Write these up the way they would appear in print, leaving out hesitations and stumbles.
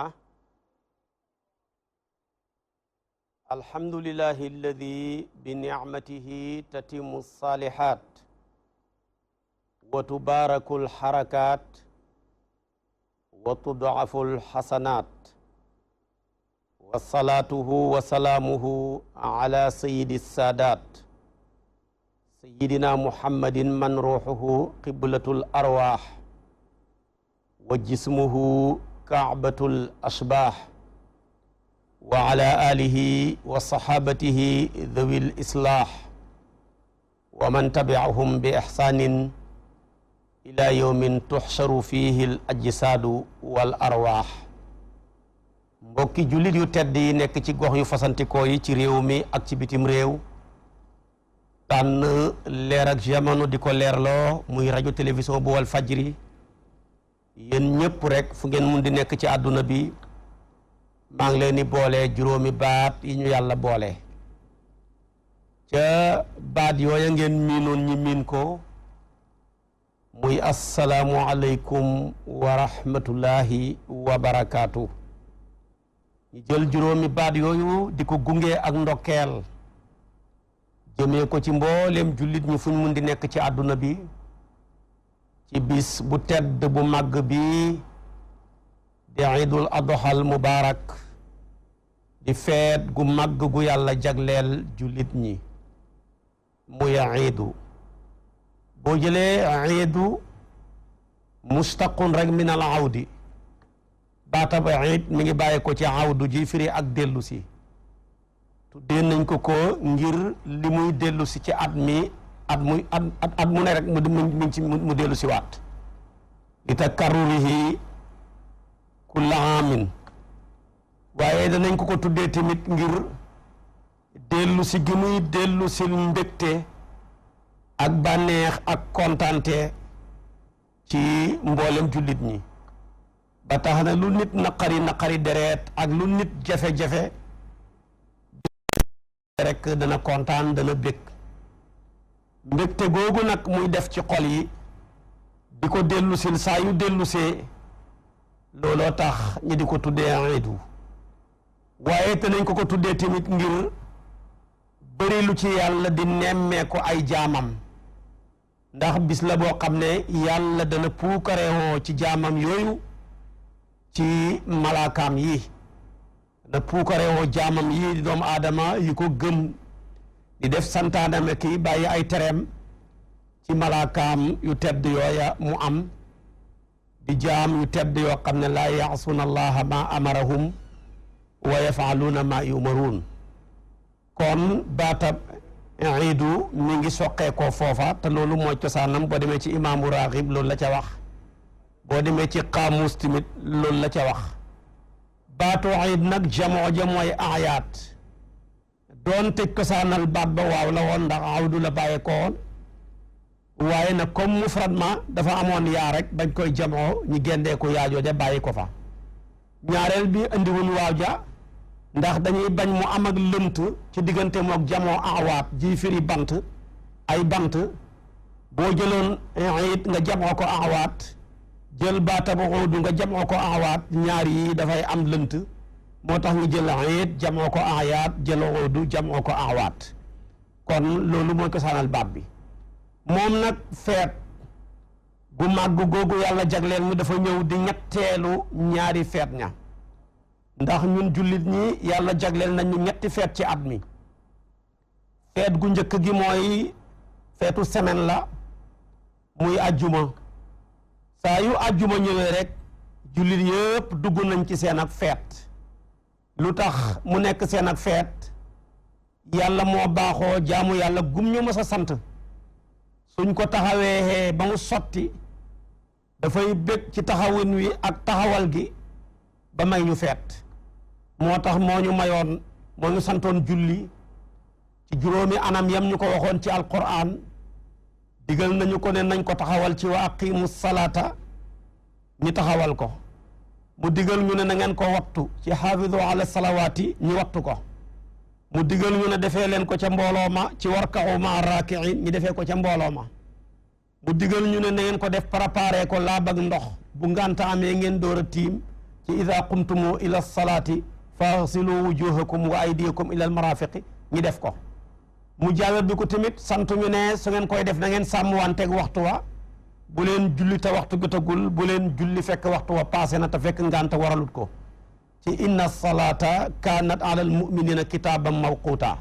ah alhamdulillahi alladi bi nicmatihi tatimu salihat wa tubaraku alharakat wa tudafu alhasanat wa salatuhu wa salaamuhu ala sayidi sadat sayidina muhammadin man ruuxuhu qiblatul arwaax wa jismuhu kaabatul ashbaax wa ala alihi wa saxaabatihi dawil islaax wa man tabiahum bi ixsaanin ila yowmin tuxsharu fihi al ajsaadu wal arwaax mbokki jullit yu tedd yi nekk ci gox yu fasantikoo yi ci réew mi ak ci bitim réew tànn leer ak jamono di ko leerloo muy rajo télévision bu wal fajri yéen ñëpp rek fu ngeen mun di nekk ci àdduna bi maa ngi leen di boole juróomi baat yi ñu yàlla boole ca baat yooya ngeen miinoon ñi miin ko muy assalaamu aleykum wa rahmatullahi wa barakaatu ñu jël juróomi baat yooyu di ko gunge ak ndokkeel jëmee ko ci mboolem jullit ñu fuñ mun di nekk ci àdduna bi ci bis bu tedd bu màgg bi di iidul adhal mubaarak di feet gu màgg gu yàlla jagleel jullit ñi muy iidu boo jëlee iidu mustaqun rek min al awdi baatab iid mi ngi bàyyi ko ci awdu ji firi ak dellu si tuddee nañ ko ngir li muy dellu si ci at mi at mu ne rek mu dellu si waat li takarrurihi kulla aamin waaye danañ ko tuddee tamit ngir dellu si gi muy dellu si mbégte ak bànneex ak kontante ci mboolem jullit ñi ba tax na lu nit naqari deret ak lu nit jafe-jafe rek dana kontaan dana bég mbégte googu nag muy def ci xol yi di ko dellusil saa yu dellusee looloo tax ñi di ko tuddee iidu waaye te nañ ko tuddee tamit ngir bëri lu ci yàlla di nemmee ko ay jaamam ndax bis la boo xam ne yàlla dana puukarewoo ci jaamam yooyu ci malaakaam yi da puukarewoo jaamam yi di doomu aadama yi ko gëm di def santaaname ki bàyyi ay tereem ci malaakaam yu tedd yooya mu am di jaam yu tedd yoo xam ne laa yaasuuna allaha ma amarahum wa yafaaluuna ma yumaruun kon baatab iidu mi ngi soqee koo foofa te loolu mooy cosaanam boo demee ci imaamu Raaxib loolu la ca wax boo demee ci qaamuus tamit loolu la ca wax baatu iid nag jamoo ja mooy ayaat doonte cosaanal baat ba waaw la woon ndax awdu la bàyyee ko woon waaye nag comme mufrad ma dafa amoon yaa rek bañ koy jamoo ñi géndee ko yaajoo ja bàyyi ko fa ñaareel bi andiwuñ waaw ja ndax dañuy bañ mu am ak lënt ci diggante mook jamoo awaat ji firi bant ay bant boo jëloon iid nga jamoo ko awaat jël baata bu uudu nga jamoo ko awaat ñaar yi dafay am lënt moo tax ñu jël iid jamoo ko ayaat jël uudu jamoo ko awaat kon loolu mooy ko saanal baat bi moom nag feet gu màgg googu yàlla jagleel mu dafa ñëw di ñetteelu ñaari feet ña ndax ñun jullit ñi yàlla jagleel nañu ñetti feet ci at mi feet gu njëkk gi mooy feetu semaine la muy ajjuma saa yu ajjuma ñëwee rek jullit yëpp dugg nañ ci seen ak feet lu tax mu nekk seen ak feet yàlla moo baaxoo jaamu yàlla gum ñu mës a sant suñ ko taxawee ba mu sotti dafay bég ci taxawin wi ak taxawal gi ba may ñu feet moo tax moo ñu santoon julli ci juróomi anam yam ñu ko waxoon ci alquran digal nañu ko ne nañ ko taxawal ci wa aqimu salaata ñi taxawal ko mu digal ñu ne na ngeen ko wattu ci xaafidu ala salawaati ñi wattu ko mu digal ñu ne defee leen ko ca mbooloo ma ci warka'u ma raakiin ñi defee ko ca mbooloo ma mu digal ñu ne na ngeen ko def préparé ko laab ak ndox bu ngànta amee ngeen door a tiim ci ida qumtumu ila salaati faghsilu wujuhakum wa aydiyakum ila almarafiqi ñi def ko mu jaawet bi ko tamit santu ñu ne su ngeen koy def na ngeen sàmm wanteeg waxtu wa bu leen julli te waxtu jotagul bu leen julli fekk waxtu wa passé na te fekk ngànta waralut ko ci inna salata kanat ala almuminina kitaaban mawquta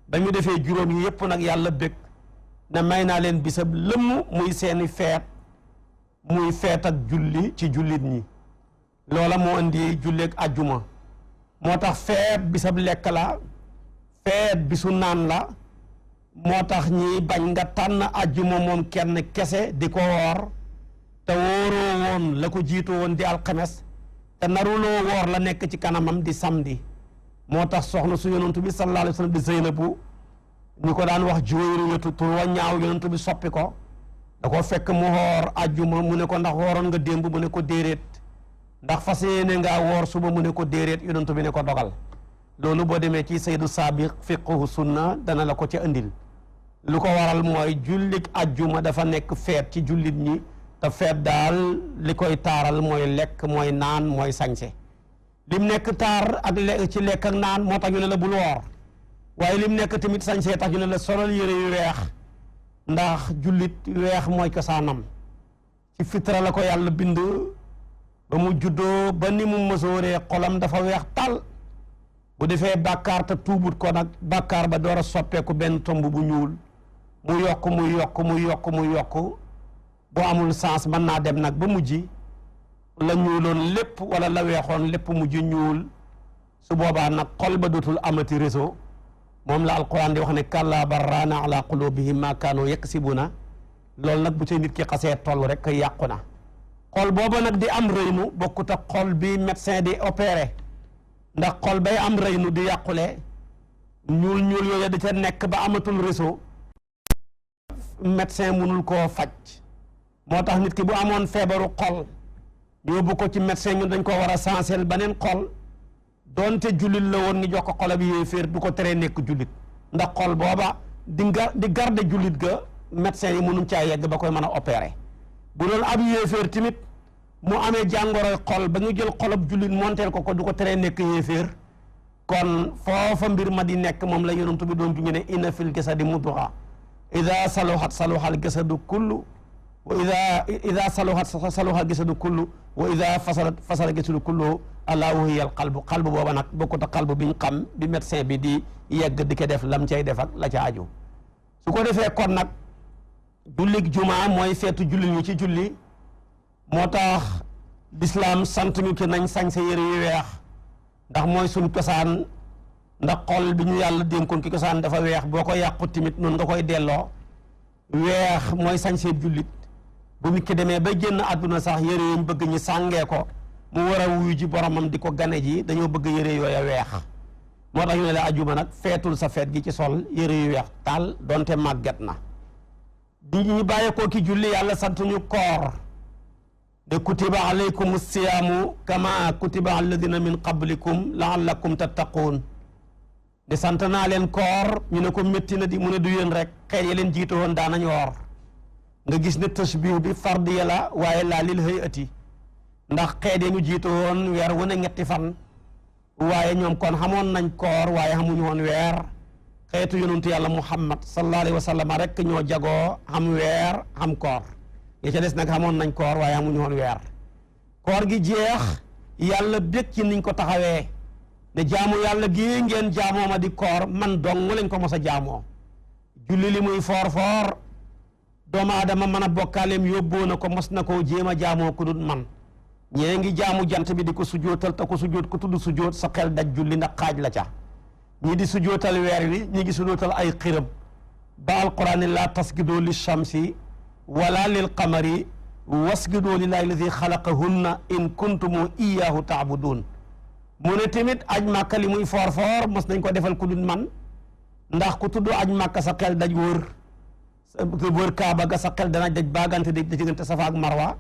ba ñu defee juróom yi yëpp nag yàlla bég ne may naa leen bisab lëmm muy seeni feet muy feet ak julli ci jullit ñi loola moo indi julleeg ajjuma moo tax feet bisab lekk la feet bisu naan la moo tax ñi bañ nga tànn ajjuma moom kenn kese di ko woor te wóoroo woon la ko jiitu woon di alxames te naruloo woor la nekk ci kanamam di samedi moo tax soxna su yonantu bi sallallahu alayhi wa sallam di Zeynabu ñu ko daan wax Juwayriyatu tur wa ñaaw yonantu bi soppi ko da ko fekk mu woor ajjuma mu ne ko ndax wooroon nga démb mu ne ko déeréet ndax fas yéene ngaa woor suba mu ne ko déeréet yonantu bi ne ko dogal loolu boo demee ci saydu saabiq fiqhu sunna dana la ko ca andil lu ko waral mooy jullik ajjuma dafa nekk feet ci jullit ñi te feet daal li koy taaral mooy lekk mooy naan mooy sañse lim nekk taar ak ci lekk ak naan moo tax ñu ne la bul woor waaye lim nekk tamit sañse tax ñu ne la solal yére yu weex ndax jullit weex mooy cosaanam ci fitra la ko yàlla bind ba mu juddoo ba ni mu mësooree xolam dafa weex tal bu defee bàkkaar te tuubut ko nag bàkkaar ba door a soppeeku benn tomb bu ñuul mu yokk muy yokk muy yokk muy yokk bu amul sens mën naa dem nag ba mujj la ñuuloon lépp wala la weexoon lépp mujj ñuul su boobaa nag xol ba dootul amati réseau moom la alquran di wax ne kalla bal raana ala qulubihim ma kaanu yaksibuna loolu nag bu ci nit ki xasee toll rek yàqu na xol booba nag di am rëynu bokkut ak xol bi médecin di opéré ndax xol bay am rëynu di yàqule ñuul ñuul yooyu di ca nekk ba amatul réseau médecin mënul koo faj moo tax nit ki bu amoon feebaru xol yóbbu ko ci médecin ñun dañ ko war a sansel beneen xol doonte jullit la woon ñu jox ko xolam yéeféer du ko teree nekk jullit ndax xol booba di garde jullit ga médecin yi mënuñ caa yegg ba koy mën a opérer bu doon ab yéeféer tamit mu amee jàngoroy xol ba ñu jël xolab jullit monteel ko du ko teree nekk yéeféer kon foofa mbir ma di nekk moom la yonent bi doon juñu ne inna fil jasadi mudga ida saluhat saluhal jasadu kullu wa ida saluhat saluhal jasadu kullu wa ida fasala jasadu kullu alaa wa hiya al qalbu booba nag bokkut ak qalbu bi ñu xam bi médecin bi di yegg di ko def lam cay def ak la ca aju su ko defee kon nag jullig jumaa mooy feetu julli ñu ci julli moo tax lislaam sant ñu ci nañ sañ sa yére yu weex ndax mooy suñ cosaan ndax xol bi ñu yàlla dénkoon ki cosaan dafa weex boo ko yàqu tamit noonu nga koy delloo weex mooy sañ see jullit bu nit ki demee ba génn àdduna sax yére yuñ bëgg ñu sàngee ko mu war a wuyu ji boromam di ko gane ji dañoo bëgg yére yooya weex moo tax ñu ne la ajuma nag feetul sa feet gi ci sol yére yu weex taal donte màgget na di ñu bàyyeekoo ki julli yàlla sant ñu koor de kutiba alaykum siyaamu kama kutiba alladina min qablikum laallakum tattaquun de sant naa leen koor ñu ne ko métti na di mu ne du yéen rek xëy ya leen jiito woon daanañ woor nga gis ne tashbih bi fardiya la waaye laa lil hayati ndax xeet ya ñu jiito woon weer wu ne ñetti fan waaye ñoom kon xamoon nañ koor waaye xamuñu woon weer xeetu yonentu yàlla muhammad sallallahu alayhi wa sallam rek ñoo jagoo xam weer xam koor ya ca des nag xamoon nañ koor waaye xamuñu woon weer koor gi jeex yàlla bég ci niñ ko taxawee ne jaamu yàlla gii ngeen jaamoo ma di koor man dong lañ ko mos a jaamoo julli li muy foor doomu aadama mën a bokkaaleem yóbboo na ko mos na koo jéem a jaamoo ku dul man ñee ngi jaamu jant bi di ko sujootal te ko sujoot ku tudd sujoot sa xel daj julli ndax xaaj la ca ñi di sujootal weer wi ñi ngi sujootal ay xirab ba alquran ne laa tasgidoo li shamsi wala lil qamari wasgidoo lillahi alladi xalaqahunna in kuntumu iyaahu taabudun mu ne tamit aj màkka li muy foor mos nañ ko defal ku dul man ndax ku tudd aj màkka sa xel daj wër kaaba ga sa xel dana daj baagante di diggante safa ak marwa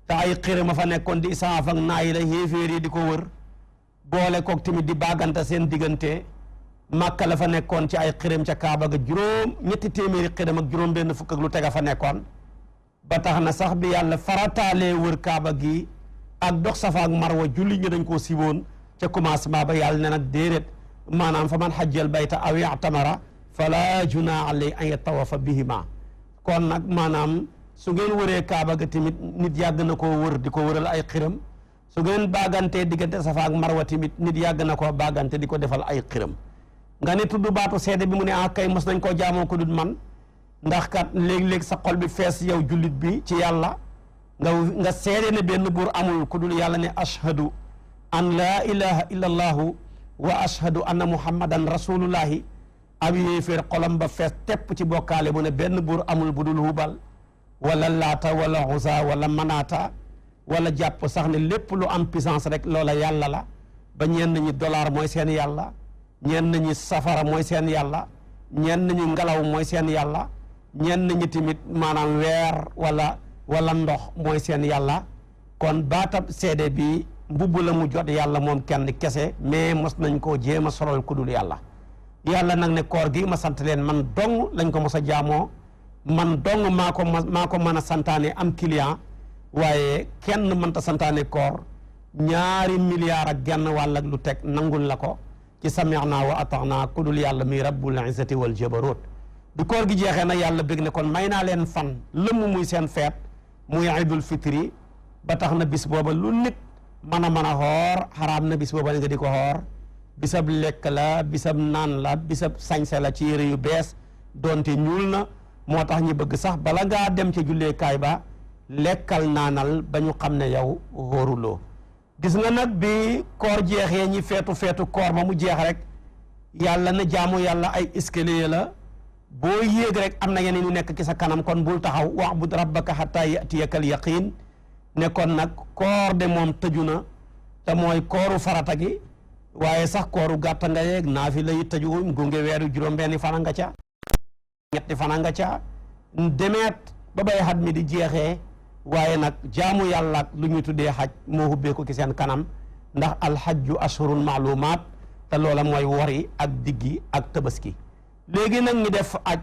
te ay xire ma fa nekkoon di isaaf ak naayi la xéeféer yi di ko wër boole koog tamit di baagante seen diggante màkka la fa nekkoon ci ay xirem ca kaaba ga ñetti téeméeri xirem ak juróom benn fukk ak lu tega fa nekkoon ba tax na sax bi yàlla farataalee wër kaaba gi ak dox safa ak marwa julli ñi dañ koo siboon ca commencement ba yàlla ne nag déedéet maanaam fa man xajjal bayta aw i'tamara fala junaaha alayhi an yatawafa bihima kon nag maanaam su ngeen wëree kaaba ga tamit nit yàgg na koo wër di ko wëral ay xiram su ngeen baagantee diggante safa ak marwa tamit nit yàgg na koo baagante di ko defal ay xiram nga ne tudd baatu seede bi mu ne kay mos nañ koo jaamoo ko dul man ndax kat léeg-léeg sa xol bi fees yow jullit bi ci yàlla nga seede ne benn buur amul ku dul yàlla ne ashhadu an laa ilaha illa allahu wa ashhadu anna muhammadan rasulullahi ab yéeféer xolam ba fees tepp ci bokkaale mu ne benn buur amul bu dul hubal wala laata wala xusa wala manaata wala jàpp sax ne lépp lu am puissance rek loola yàlla la ba ñenn ñi dollar mooy seen yàlla ñenn ñi safara mooy seen yàlla ñenn ñi ngelaw mooy seen yàlla ñenn ñi tamit maanaam weer wala ndox mooy seen yàlla kon baatab seede bi mbubb la mu jot yàlla moom kenn kese mais mos nañ koo jéem a solol ku dul yàlla yàlla nag ne koor gi ma sant leen man dong lañ ko mos a jaamoo man dong maa ko mën a santaane am client waaye kenn mënta santaane koor 2 milliards ak genn wàll ak lu teg nangul la ko ci sami'na wa ata'na ku dul yàlla mi rabbul izzati wal jabarut bi koor gi jeexee nag yàlla bëgg ne kon may naa leen fan lëmm muy seen feet muy idul fitri ba tax na bis booba lu nit mën a xoor xaraam na bis booba nga di ko xoor bisab lekk la bisab naan la bisab sañse la ci yére yu bees doonte ñuul na moo tax ñu bëgg sax bala ngaa dem ca julleekaay ba lekkal naanal ba ñu xam ne yow xóoruloo gis nga nag bi koor jeexee ñi feetu koor ma mu jeex rek yàlla na jaamu yàlla ay escalier la boo yéeg rek am na yeneen yu nekk ci sa kanam kon bul taxaw wa'bud rabbaka hatta ya'tiyakal yaqiin ne kon nag koor de moom tëju na te mooy kooru farata gi waaye sax kooru gàtta nga yeeg naafila yi tëju gunge weeru juróom-benni fana nga ca ñetti fana nga ca demeet ba bay xat mi di jeexee waaye nag jaamu yàlla ak lu ñu tuddee xaj moo hubbee ko ci seen kanam ndax alxajju ashhurun maalumaat te loola mooy wori ak diggi ak tabaski léegi nag ñi def aj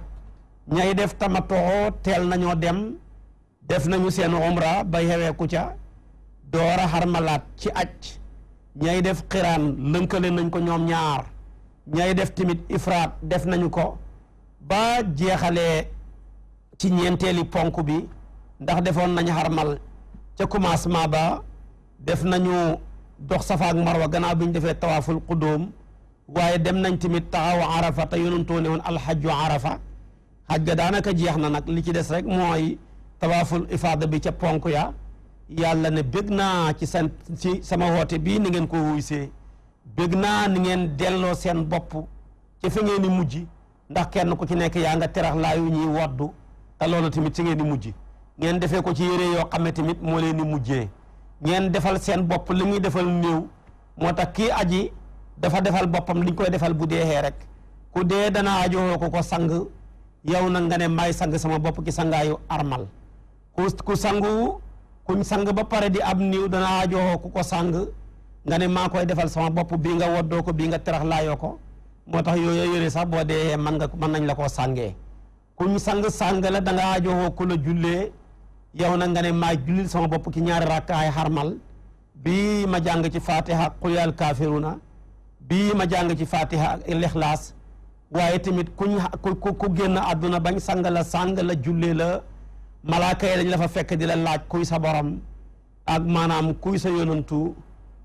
ñay def tamatoo teel nañoo dem def nañu seen umra ba xeweeku ca door a xarmalaat ci aj ñay def xiraan lënkale nañ ko ñoom ñaar ñay def tamit ifraat def nañu ko ba jeexalee ci ñeenteeli ponk bi ndax defoon nañu xarmal ca commencement ba def nañu dox safa ak marwa gannaaw bi ñu defee tawaaful qudum waaye dem nañ tamit taxaw arafa te yonentoo ne woon alxajju arafa xaj ga daanaka jeex na nag li ci des rek mooy tawaaful ifaada bi ca ponk ya yàlla ne bég naa ci sama woote bii ni ngeen ko wuysee bég naa ni ngeen delloo seen bopp ci fi ngeen di mujj ndax kenn ku ci nekk yaa nga terax laayu ñuy woddu te loolu tamit ci ngeen di mujj ngeen defee ko ci yére yoo xam ne tamit moo leen di mujjee ngeen defal seen bopp li muy defal néew moo tax kii aji dafa defal boppam liñ koy defal bu deexee rek ku dee dana ajoo ko sang yow nag nga ne maay sang sama bopp ki sangaayu armal ku sangu kuñ sang ba pare di ab niiw dana ajoo ku ko sang nga ne maa koy defal sama bopp bii nga woddoo ko bii nga terax laayoo ko moo tax yooyu yëre sax boo dee mën nañ la koo sàngee kuñ sang la da nga ajoo ku la jullee yow nag nga ne maa jullil sama bopp ki 2 rakkaay xarmal bii ma jàng ci fatiha qul yal kafiruna bii ma jàng ci fatiha ak lixlaas waaye tamit ku génn àdduna bañ sang la jullee la malaaka yi dañ la fa fekk di la laaj kuy sa borom ak maanaam kuy sa yonantu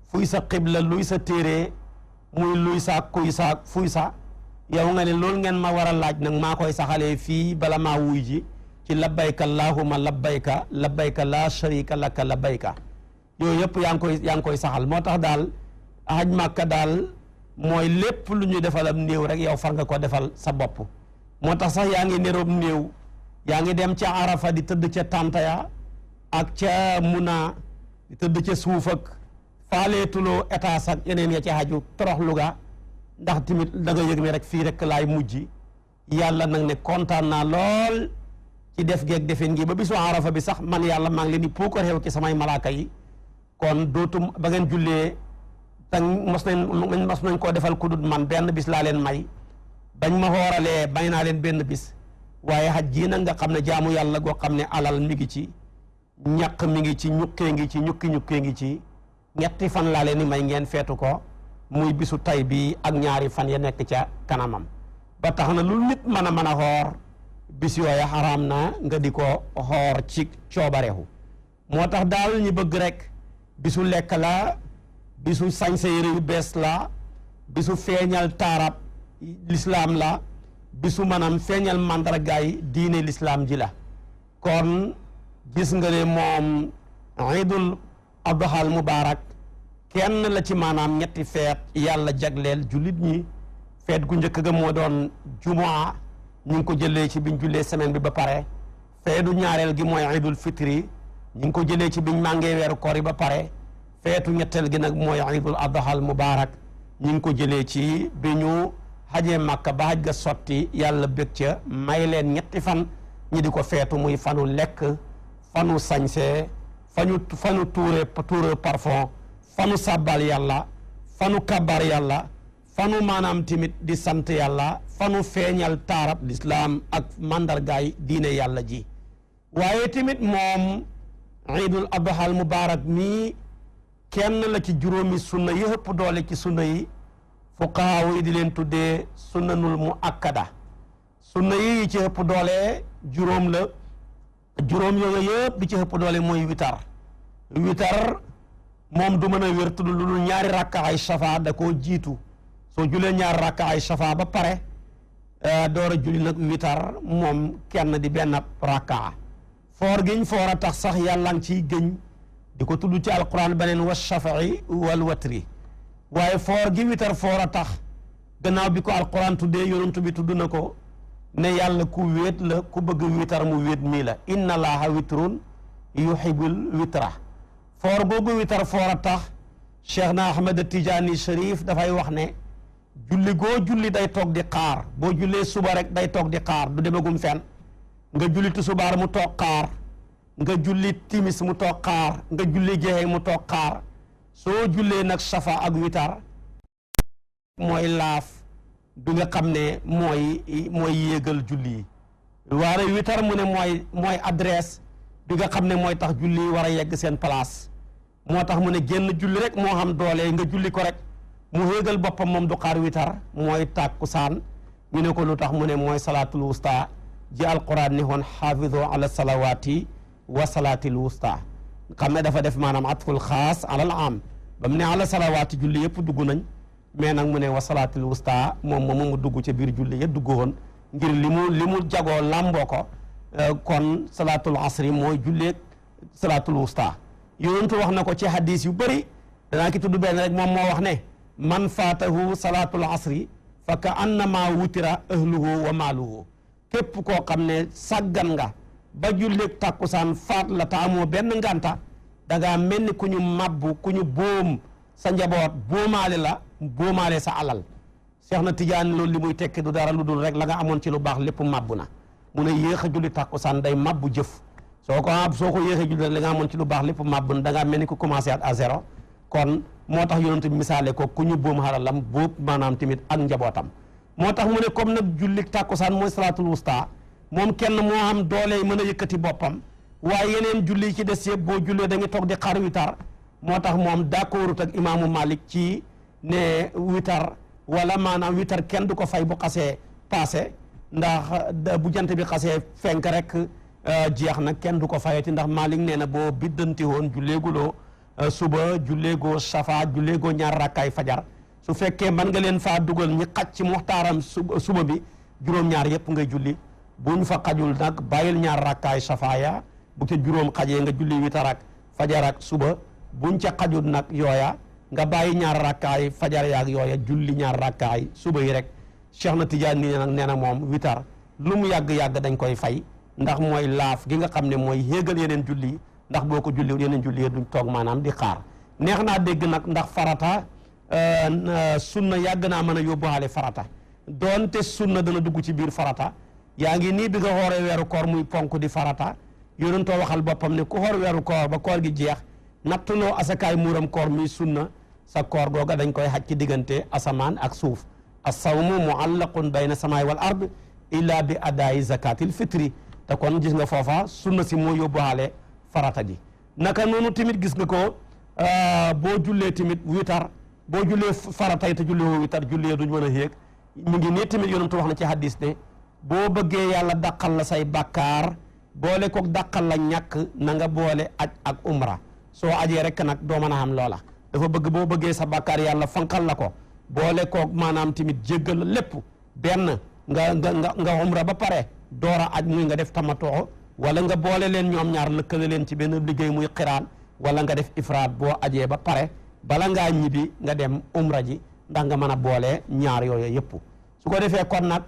fuy sa xibla luy sa téere muy luy sa kuy sa fuy sa yow nga ne loolu ngeen ma war a laaj nag maa koy saxalee fii bala maa wuy ji ci labbayka allahumma labbayka la sharika laka labbayka yooyu yëpp yaa ngi koy saxal moo tax daal haj Makka daal mooy lépp lu ñu defal am néew rek yow far nga ko defal sa bopp moo tax sax yaa ngi neroob néew yaa ngi dem ca Arafa di tëdd ca Tantaya ak ca Muna di tëdd ca suuf ak faaleetuloo état ak yeneen ya ci haju torox luga ndax tamit da nga yëg ne rek fii rek laay mujj yàlla nag ne kontaan naa lool ci def geeg defin gi ba bisu Arafa bi sax man yàlla maa ngi leen di puukar xew ci samay malaaka yi kon dootum ba ngeen jullee tan mos nañ koo defal ku dul man benn bis laa leen may bañ ma xooralee may naa leen benn bis waaye xaj jii nag nga xam ne jaamu yàlla goo xam ne alal mi ngi ci ñaq mi ngi ci ñukkee ngi ci ñukki ngi ci ñetti fan laa leen ni may ngeen feetu ko muy bisu tay bi ak ñaari fan ya nekk ca kanamam ba tax na lu nit mën a xoor bis yooya xaraam na nga di ko xoor ci coobareexu moo tax daal ñu bëgg rek bisu lekk la bisu sañse yére yu bees la bisu feeñal taarab lislaam la bisu maanaam feeñal màndargaay diine lislaam ji la kon gis nga ne moom iidul adhal mubaarak kenn la ci maanaam ñetti feet yàlla jagleel jullit ñi feet gu njëkk ga moo doon jumaa ñu ngi ko jëlee ci biñ jullee semaine bi ba pare feetu ñaareel gi mooy iidul fitri ñu ngi ko jëlee ci biñ màngee weeru koor yi ba pare feetu ñetteel gi nag mooy iidul adhal mubaarak ñu ngi ko jëlee ci bi ñu xajee Makka ba xaj ga sotti yàlla bég ca may leen ñetti fan ñi di ko feetu muy fanu lekk fanu sañse fanu tuure parfum fanu sàbbal yàlla fanu kabbar yàlla fanu maanaam tamit di sant yàlla fanu feeñal taarab lislaam ak mandargaay diine yàlla ji waaye tamit moom iidul adhal mubaarak mii kenn la ci juróomi sunna yi ëpp doole ci sunna yi fuqahaa yi di leen tuddee sunnanul muakkada sunna yi ci ëpp doole juróom la juróom yooyu yëpp bi ci ëpp doole mooy witar moom du mën a wér tudd lu dul ñaari rakkaay safa da koo jiitu soo julee ñaari rakkaay safa ba pare door a julli nag witar moom kenn di benn rakkaa foor giñ foor a tax sax yàlla ngi ciy gëñ di ko tudd ci alquran beneen wa shafai wal watri waaye foor gi witar foor a tax gannaaw bi ko alquran tuddee yonent bi tudd na ko ne yàlla ku wéet la ku bëgg witar mu wéet mii la inna laaha witrun yuhibbul witra foor googu witar foor a tax Cheikh na Ahmed Tidiane Cherif dafay wax ne julli goo julli day toog di xaar boo jullee suba rek day toog di xaar du demagum fenn nga julli tusubaar mu toog xaar nga julli timis mu toog xaar nga julli jeexee mu toog xaar soo jullee nag safa ak witar mooy laaf bi nga xam ne mooy yéegal julli yi waaye witar mu ne mooy adresse bi nga xam ne mooy tax julli yi war a yegg seen place moo tax mu ne génn julli rek moo xam doole nga julli ko rek mu yéegal boppam moom du xaar witar mooy tàkkusaan ñu ne ko lu tax mu ne mooy salaatul wusta ji alquran ni woon xaafidu ala salawaati wa salaatil wusta xam ne dafa def maanaam atful xaas alal am ba mu ne ala salawaati julli yëpp dugg nañ mais nag mu ne wa salaatil wusta moom mu dugg ca biir julli yëpp dugg woon ngir li mu jagoo làmboo ko kon salaatul asri mooy julleeg salaatul wusta yonentu wax na ko ci hadis yu bëri danaa ki tudd benn rek moom moo wax ne man faatahu salaatul asri fa ka annama wutira ahluhu wa maaluhu képp koo xam ne sàggan nga ba julleeg tàkkusaan faat la ta amoo benn nganta da ngaa mel ni ku ñu mabbu ku ñu boom sa njaboot boomaale sa alal Seex na Tijaan loolu li muy tekki du dara lu dul rek la nga amoon ci lu baax lépp mabbu na mu ne yéex a julli tàkkusaan day mabbu jëf soo ko yéexee julli rek la nga amoon ci lu baax lépp mabbu na da ngaa mel ni ku commencé à zéro kon moo tax yonent bi misaale ko ku ñu boom xalalam boob maanaam tamit ak njabootam moo tax mu ne comme nag julli tàkkusaan mooy salaatul wusta moom kenn moo xam doole mën a yëkkati boppam waaye yeneen julli ci des yëpp boo jullee da nga toog di xaar witar moo tax moom d'accordut ak imaamu Malik ci ne witar wala maanaam witar kenn du ko fay bu xasee passé ndax bu jant bi xasee fenk rek jeex na kenn du ko fayati ndax Malik nee na boo biddanti woon julleeguloo suba julleegoo safa julleegoo ñaar rakkaay fajar su fekkee mën nga leen faa dugal ñi xaj ci muxtaaram suba bi juróom-ñaar yëpp ngay julli buñ fa xajul nag bàyyil ñaar rakkaay safaaya bu ca juróom xajee nga julli witar ak fajar ak suba buñ ca xajul nag yooya nga bàyyi ñaar rakkaay fajar yaak yooya julli ñaar rakkaay suba yi rek Cheikh na Tidiane nii nag nee na moom witar lu mu yàgg-yàgg dañ koy fay ndax mooy laaf gi nga xam ne mooy yéegal yeneen julli ndax boo ko julli yeneen julli duñ toog maanaam di xaar neex naa dégg nag ndax farata sunna yàgg naa mën a yóbbuwaale farata doonte sunna dana dugg ci biir farata yaa ngi nii bi nga xooree weeru koor muy ponk di farata yonentoo waxal boppam ne ku xoor weeru koor ba koor gi jeex nattuloo asakaay muuram koor muy sunna sa koor googa dañ koy xaj ci diggante asamaan ak suuf as-sawmu muallaqun bayna samaay wal ard illa bi adaayi zakatil fitri te kon gis nga foofa sunna si moo yóbbuwaale farata ji naka noonu tamit gis nga ko boo jullee tamit witar boo jullee farata yi te jullee woo witar jullee duñ mën a yéeg mu ngi nii tamit yonentu wax na ci hadis ne boo bëggee yàlla dàqal la say bàkkaar boole koog dàqal la ñàkk na nga boole aj ak umra soo ajee rek nag doo mën a xam loola dafa bëgg boo bëggee sa bàkkaar yàlla fanqal la ko boole koog maanaam tamit jéggal la lépp benn nga umra ba pare door a aj muy nga def tamatoo wala nga boole leen ñoom ñaar lëkkale leen ci benn liggéey muy xiraan wala nga def ifraat boo ajee ba pare bala ngaa ñibbi nga dem umra ji ndax nga mën a boole ñaar yooyu yëpp su ko defee kon nag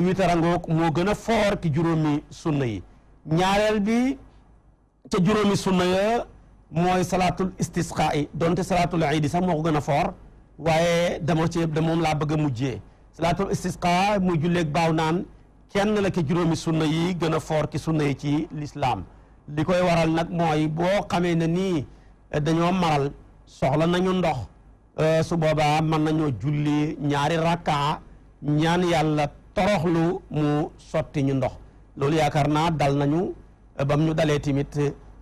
witarangoog moo gën a foor ki juróomi sunna yi ñaareel bi ca juróomi sunna ya mooy salaatul istisqa yi donte salaatul iidi sax moo ko gën a foor waaye dama ci moom laa bëgg a mujjee salaatul istisqa muy julleeg baaw naan kenn la ki juróomi sunna yi gën a foor ki sunna yi ci lislaam li koy waral nag mooy boo xamee ne nii dañoo maral soxla nañu ndox su boobaa mën nañoo julli ñaari rakkaa ñaan yàlla toroxlu mu sotti ñu ndox loolu yaakaar naa dal nañu bam ñu dalee tamit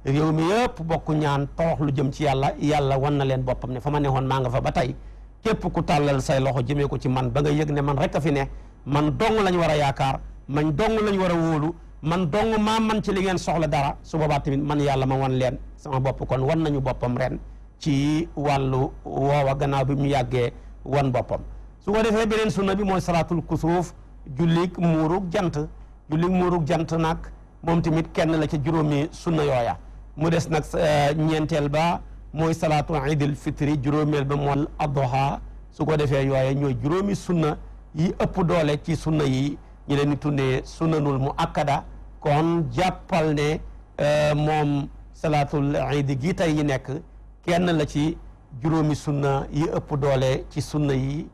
réew mi yëpp bokk ñaan toroxlu jëm ci yàlla wan na leen boppam ne fa ma neexoon maa nga fa ba tey képp ku tàllal say loxo jëmee ko ci man ba nga yëg ne man rek a fi ne man dong lañ war a yaakaar man dong lañ war a wóolu man dong maa man ci li ngeen soxla dara su boobaa tamit man yàlla ma wan leen sama bopp kon wan nañu boppam ren ci wàllu woowa gannaaw bi mu yàggee wan boppam su ko defee beneen sunna bi mooy salaatul kusuuf jullik muurug jant nag moom tamit kenn la ca juróomi sunna yooya mu des nag ñeenteel ba mooy salaatu iidil fitri juróomeel ba mooy adduha su ko defee yooye ñooy juróomi sunna yi ëpp doole ci sunna yi ñu leen di tuddee sunnanul mu akkada kon jàppal ne moom salaatul iidi gi tey yi nekk kenn la ci juróomi sunna yi ëpp doole ci sunna yi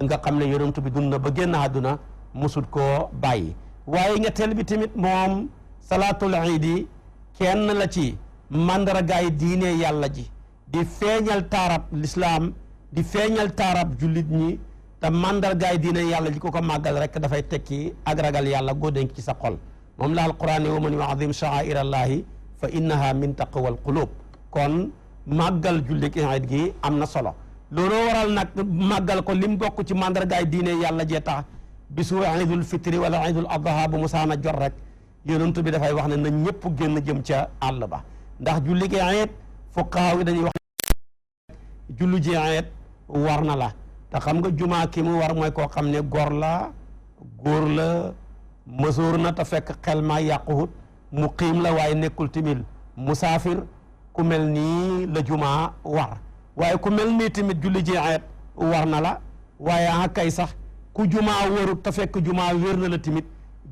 nga xam ne yonent bi dund na ba génn àdduna musut koo bàyyi waaye ñetteel bi tamit moom salaatul iidi kenn la ci mandargaay diine yàlla ji di feeñal taarab lislaam di feeñal taarab jullit ñi te mandargaay diine yàlla ji ko màggal rek dafay tekki ak ragal yàlla goo dénk ci sa xol moom la alquran ne wa man yuazim sha'airallahi fa innaha min taqwal qulub kon màggal jullit iid gi am na solo looloo waral nag màggal ko lim bokk ci mandargaay diine yàlla jee tax bisu iidul fitri wala iidul adha bu musaana jot rek yonent bi dafay wax ne na ñëpp génn jëm ca àll ba ndax julli gi iid fuqahaa yi dañuy wax julli ji iid war na la te xam nga jumaa ki mu war mooy koo xam ne gor la góor la mësoor na te fekk xel maa yàquwut muqiim la waaye nekkul timit musaafir ku mel nii la jumaa war waaye ku mel nii tamit julli ji iid war na la waaye kay sax ku jumaa warut te fekk jumaa wér na la tamit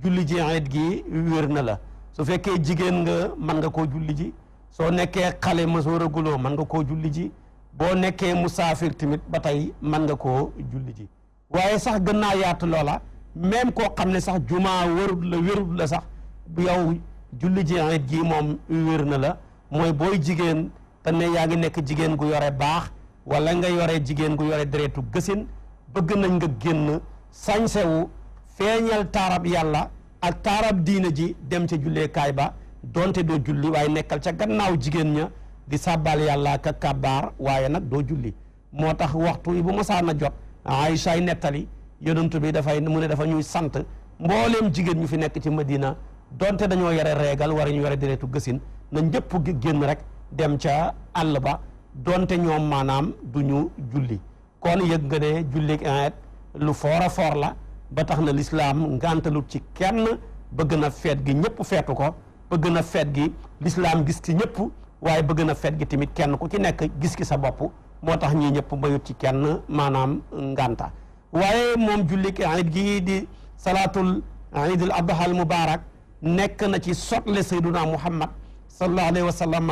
julli ji iid gi wér na la su fekkee jigéen nga mën nga koo julli ji soo nekkee xale mësoor a guloo mën nga koo julli ji boo nekkee musaafir tamit ba tey mën nga koo julli ji waaye sax gën naa yaatu loola même koo xam ne sax jumaa wérut la sax bu yow julli ji iid gi moom wér na la mooy booy jigéen te ne yaa ngi nekk jigéen gu yore baax wala nga yore jigéen gu yore deretu gësin bëgg nañ nga génn sañsewu feeñal taarab yàlla ak taarab diina ji dem ca julleekaay ba donte doo julli waaye nekkal ca gannaaw jigéen ña di sàbbal yàlla ka kàbbaar waaye nag doo julli moo tax waxtu yi bu masaana jot Aïcha nettali yonent bi dafa ñuy sant mbooleem jigéen ñu fi nekk ci Madina donte dañoo yore reegal wara ñu yore deretu gësin na ñëpp génn rek dem ca àll ba donte ñoom maanaam du ñu julli kon yëg nga ne julli iid lu foor a foor la ba tax na lislaam ngantalut ci kenn bëgg na feet gi ñëpp feetu ko bëgg na feet gi lislaam gis ci ñëpp waaye bëgg na feet gi tamit kenn ku ci nekk gis ki sa bopp moo tax ñii ñëpp mayut ci kenn maanaam nganta waaye moom jullik iid gi di salaatul iidul adha al mubarak nekk na ci sotle sayduna muhammad sallallahu alayhi wa sallam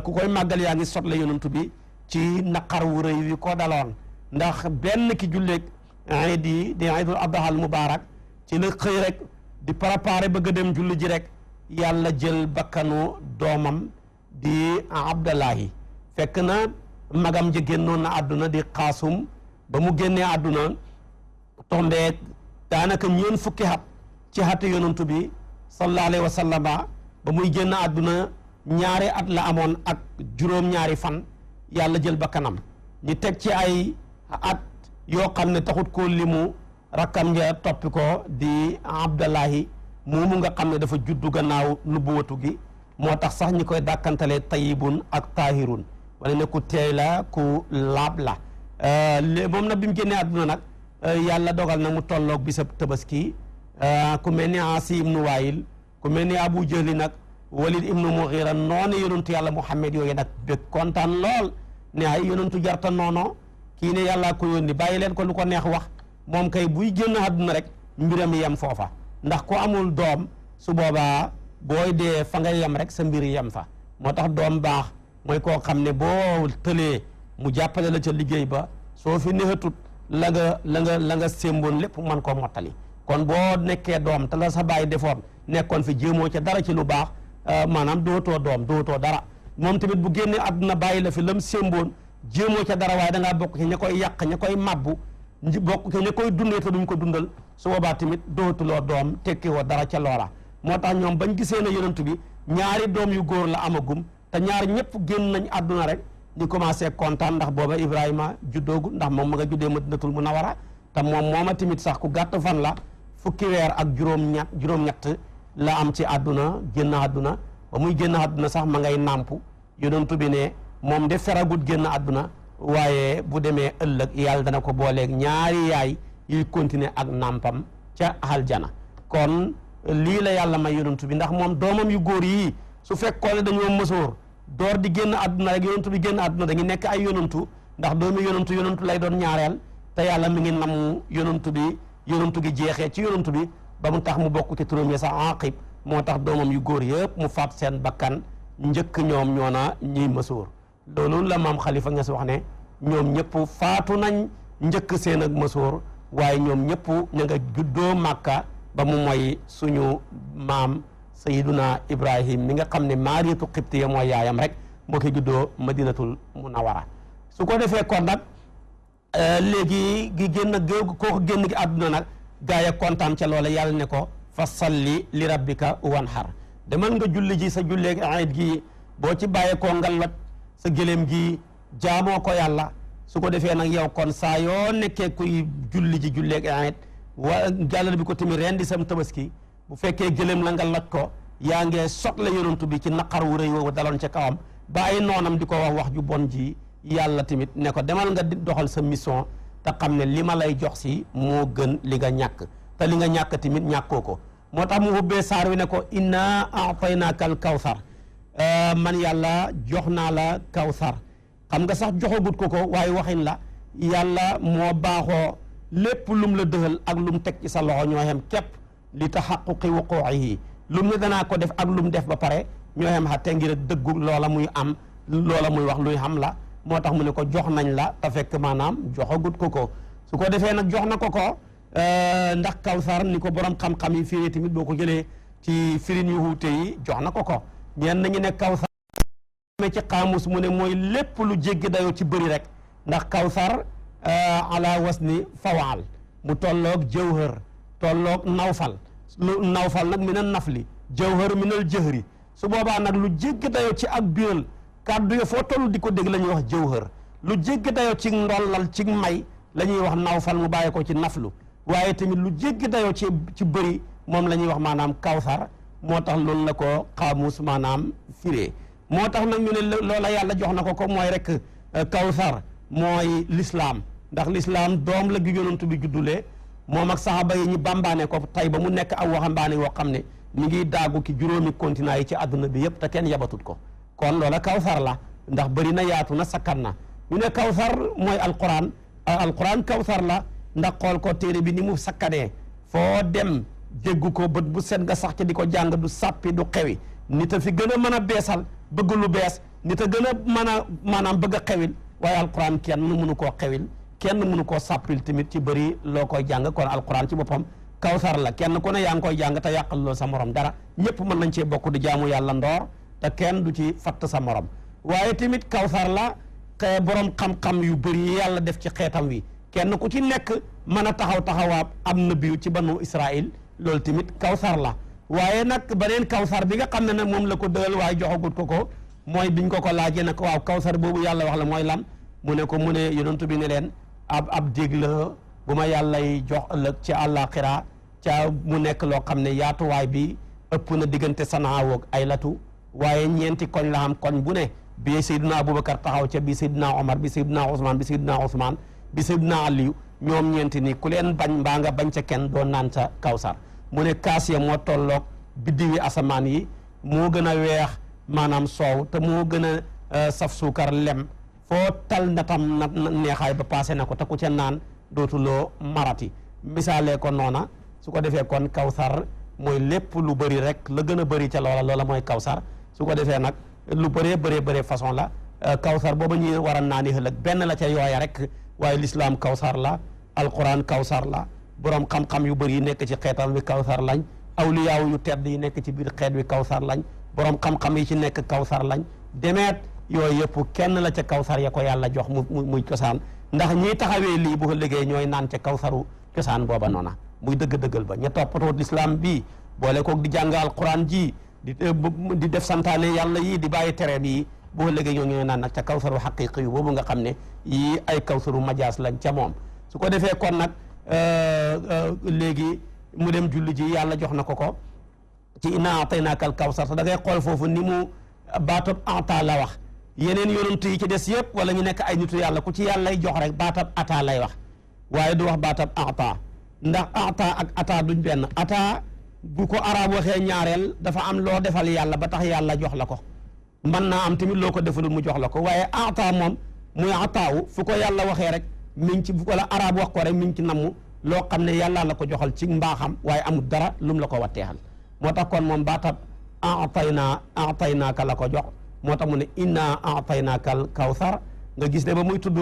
ku koy màggal yaa ngi sotle yonent bi ci naqar wu rëy wi ko daloon ndax benn ki jullik iid yi di iidul adha al mubarak ci la xëy rek di préparé bëgg a dem julli ji rek yàlla jël bakkanu doomam di abdallahi fekk na magam ji génnoon na àdduna di xaasum ba mu génnee àdduna tombeek daanaka ñeen fukki at ci xatu yonantu bi sallallahu alayhi wa sallama ba muy génn àdduna ñaari at la amoon ak juróom-ñaari fan yàlla jël ba kanam ñu teg ci ay at yoo xam ne taxut koo limu rakkam ja toppi ko di Abdallahi moomu nga xam ne dafa juddu gannaaw nubuwatu gi moo tax sax ñi koy dàkkantalee tayibun ak tahirun wala ne ku teey la ku laab la moom nag bi mu génnee àdduna nag yàlla dogal na mu tolloog bisab tabaski ku mel ni Asi ibnu Waayil ku mel ni Abu Jahli nag Walid ibnu Mughira noonu yonentu yàlla Muhammad yooyu nag bëgg kontaan lool ne ay yonentu jarta noono kii ne yàllaa ko yónni bàyyi leen ko lu ko neex wax moom kay buy génn àdduna rek mbiram yem foofa ndax ku amul doom su boobaa booy dee fa nga yem rek sa mbir yem fa moo tax doom baax mooy koo xam ne boo tëlee mu jàppale la ca liggéey ba soo fi neexatut la nga sémboon lépp mën koo mottali kon boo nekkee doom te la sa baay defoon nekkoon fi jéemoo ca dara ci lu baax maanaam dootoo doom dootoo dara moom tamit bu génnee àdduna bàyyi la fi lam sémboon jéemoo ca dara waaye da ngaa bokk ci ña koy yàq ña koy mabbu bokk ci ña koy dundee te duñ ko dundal su boobaa tamit dootuloo doom tekki woo dara ca loola moo tax ñoom bañ gisee na yonent bi ñaari doom yu góor la amagum te ñaar ñëpp génn nañ àdduna rek ñu commencé kontaan ndax booba Ibrahima juddoogu ndax moom ma nga juddee Madinatul Munawwara te moom mooma tamit sax ku gàtt fan la fukki weer ak juróom-ñett la am ci àdduna génn àdduna ba muy génn àdduna sax ma ngay nàmp yonent bi ne moom de feragut génn àdduna waaye bu demee ëllëg yàlla dana ko booleeg ñaari yaay yuy continuer ak nàmpam ca aljana kon lii la yàlla may yonent bi ndax moom doomam yu góor yii su fekkoon ne dañoo mësoor door di génn àdduna rek yonent bi génn àdduna dañuy nekk ay yonantu ndax doomi yonantu lay doon ñaareel te yàlla mi ngi namm yonantu gi jeexee ci yonantu bi ba mu tax mu bokk ci turam yi sax Aqib moo tax doomam yu góor yëpp mu faat seen bakkan njëkk ñoom ñoo na ñiy mësoor loolu la maam Khalifa Niass wax ne ñoom ñëpp faatu nañ njëkk seen ak mësoor waaye ñoom ñëpp ña nga juddoo Màkka ba mu mooy suñu maam Sayyiduna Ibrahim mi nga xam ne Maariyatu Qibtiya mooy yaayam rek moo ko juddoo Madinatul Munawwara su ko defee kon nag léegi gi kooku génn gi àdduna nag gaa yi kontaan ca loola yàlla ne ko fa salli li rabbika wanhar demal nga julli ji sa julleeg ayit gi boo ci bàyyeekoo nga lot sa gëléem gi jaamoo ko yàlla su ko defee nag yow kon saa yoo nekkee kuy julli ji julleeg ayit jàllale bi ko tamit rendi sam tabaski bu fekkee gëléem la nga loj ko yaa ngee sotle yonantu bi ci naqar wu rëy woowu daloon ca kawam ba ay noonam di ko wax ju bon ji yàlla tamit ne ko demal nga doxal sa mission te xam ne li ma lay jox si moo gën li nga ñàkk te li nga ñàkk tamit ñàkkoo ko moo tax mu ubbee saar wi ne ko inna a'taynaaka al kawsar man yàlla jox naa la kawsar xam nga sax joxagut ko waaye waxin la yàlla moo baaxoo lépp lum la dëxal ak lum teg ci sa loxo ñoo xem képp li taxaquqi wuquuhi lum ne danaa ko def ak lum def ba pare ñoo xem xatte ngir dëggu loola muy am loola muy wax luy xam la moo tax mu ne ko jox nañ la te fekk maanaam joxagut ko su ko defee nag jox na ko ndax kawsar ni ko borom xam-xam yi firi tamit boo ko jëlee ci firin yu wuute yi jox na ko ñenn ñi ne kawsar me ci xaamus mu ne mooy lépp lu jéggi dayoo ci bëri rek ndax kawsar ala wasni fawaal mu tolloog jawhër tolloog nawfal nawfal nag mi na nafli jawhër mi nal jëhri su boobaa nag lu jéggi dayoo ci ak biral kàddu yo foo toll di ko dégg la ñuy wax jawhër lu jéggi dayoo ci ndollal ci may la ñuy wax nawfal mu bàyyi ko ci naflu waaye tamit lu jéggi dayoo ci bëri moom la ñuy wax maanaam kawsar moo tax loolu la ko xaamus maanaam firee moo tax nag ñu ne loola yàlla jox na ko mooy rek kawsar mooy lislaam ndax lislaam doom la gi yonent bi juddulee moom ak saxaaba yi ñu bambaane ko tey ba mu nekk aw waxambaane woo xam ne mi ngi daagu ki juróomi continent yi ci àdduna bi yëpp te kenn yabatut ko kon loola kawsar la ndax bëri na yaatu na sakkan na ñu ne kawsar mooy alquran kawsar la ndax xool ko téere bi ni mu sakkanee foo dem dégg ko bët bu set nga sax ci di ko jàng du sàppi du xewi nit a fi gën a mën a beesal bëgg lu bees nit a gën a mën a maanaam bëgg a xewil waaye alquran kenn mënu koo xewil kenn mënu koo sàppil tamit ci bëri loo koy jàng kon alquran ci boppam kawsar la kenn ku ne yaa ngi koy jàng te yàqal loo sa morom dara ñëpp mën nañ cee bokk di jaamu yàlla ndoor te kenn du ci fatt sa morom waaye tamit kawsar la borom xam-xam yu bëri yàlla def ci xeetam wi kenn ku ci nekk mën a taxawaab am nabiyu ci banu Israil loolu tamit kawsar la waaye nag beneen kawsar bi nga xam ne nag moom la ko dëgal waaye joxagut ko mooy biñ ko laajee nag waaw kawsar boobu yàlla wax la mooy lan mu ne yonent bi ne leen ab dég la bu ma yàllay jox ëllëg ci àllaaxira ca mu nekk loo xam ne yaatuwaay bi ëpp na diggante Sanaa woog ay latu waaye ñeenti koñ la xam koñ bu ne bii Seydina Aboubacar taxaw ca bii Seydina Omar bi Seydina Ousmane bi Seydina Ousmane bi Seydina Aliyu ñoom ñeenti nii ku leen bañ mbaa nga bañ ca kenn doon naan ca kawsar mu ne kaas ya moo tolloog biddiwi asamaan yi moo gën a weex maanaam soow te moo gën a saf suukar lem foo tal natam na neexaay ba passé na ko te ku ca naan dootuloo marati misaalee ko noona su ko defee kon kawsar mooy lépp lu bëri rek la gën a bëri ca loola mooy kawsar su ko defee nag lu bëree façon la kawsar booba ñuy war a naani ëllëg benn la ca yooya rek waaye lislaam kawsar la alquran kawsar la borom xam-xam yu bëri yi nekk ci xeetam wi kawsar lañ awliyaaw yu tedd yi nekk ci biir xeet wi kawsar lañ borom xam-xam yi ci nekk kawsar lañ demeet yooyu yëpp kenn la ca kawsar ya ko yàlla jox muy cosaan ndax ñiy taxawee lii bu ëllëgee ñooy naan ca kawsaru cosaan booba noona muy dëgg-dëggal ba ña toppatoo lislaam bii boole koog di jàng alquran ji di def santaane yàlla yii di bàyyi tereem yi bu ëllëgee ñooy naan nag ca kawsaru xaqiqi yu boobu nga xam ne yii ay kawsaru majaas lañ ca moom su ko defee kon nag léegi mu dem julli ji yàlla jox na ko ci inna ataynaaka al kawsar te da ngay xool foofu ni mu baatab ata la wax yeneen yonent yi ci des yëpp wala ñu nekk ay nitu yàlla ku ci yàllay jox rek baatab ata lay wax waaye du wax baatab ata ndax ata ak ata duñ benn ata bu ko arab waxee ñaareel dafa am loo defal yàlla ba tax yàlla jox la ko mën naa am tamit loo ko defalul mu jox la ko waaye ata moom muy ataawu fu ko yàlla waxee rek mi ngi ci wala arab wax ko rek mi ngi ci namm loo xam ne yàlla la ko joxal ci mbaaxam waaye amul dara lum la ko watteexal moo tax kon moom baatab ataynaaka la ko jox moo tax mu ne inna ataynaaka al kawsar nga gis ne ba muy tudd